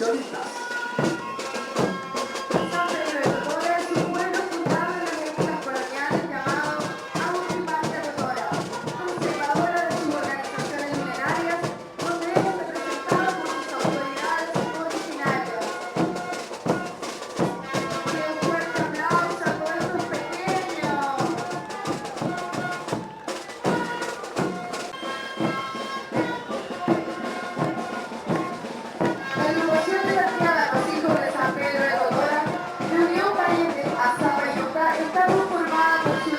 señoritas. San Pedro de Totora es un pueblo fundado en las épocas coloniales llamado Amunicipalidad de Totora, conservadora de sus organizaciones milenarias, donde es representado por sus autoridades originarias. ¡Qué fuerte aplauso a todos estos pequeños! La agrupación de la Tía de los Hijos de San Pedro de Totora, de Unión Pariente a Zapayuca, está conformada por su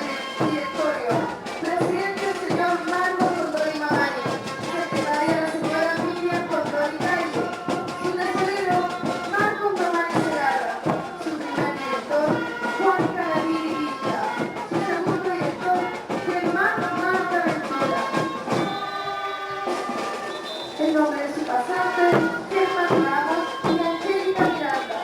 directorio, presidente el señor Marcos Condori Mamani, secretaria la señora Miriam Condori Calle, su tesorero Marcos Mamani Segarra, su primer director Juan Calaviri Villa, su segundo director Germán Marta Ventura. El nombre de su pasante, Germán Ramos y Angélica Miranda.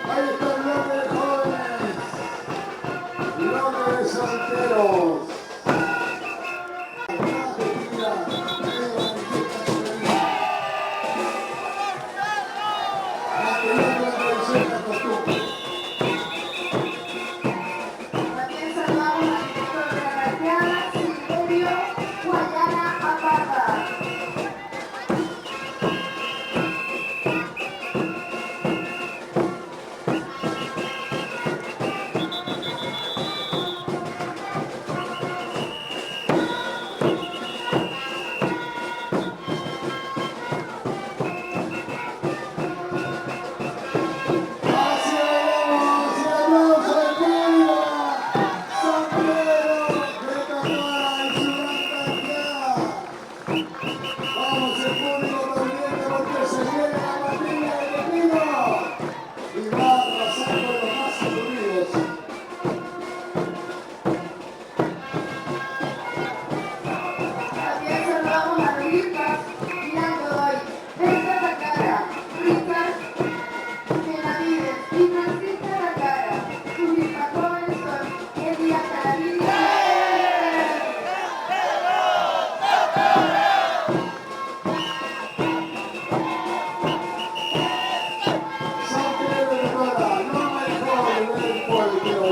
Ahí está el bloque de jóvenes, bloque de solteros. También saludamos al director de la Garciana, Silverio Guayana Aparra. Vamos el público también porque se viene la pandilla de Pepino y va a arrasar con los más aburridos. También saludamos a Ricas Miranda Godoy, Edgar Lacara, Ricas Benavides y Francisca Lacara. Sus hijas jóvenes son Elia Calaviri. San Pedro de Totora, lo mejor del pueblo.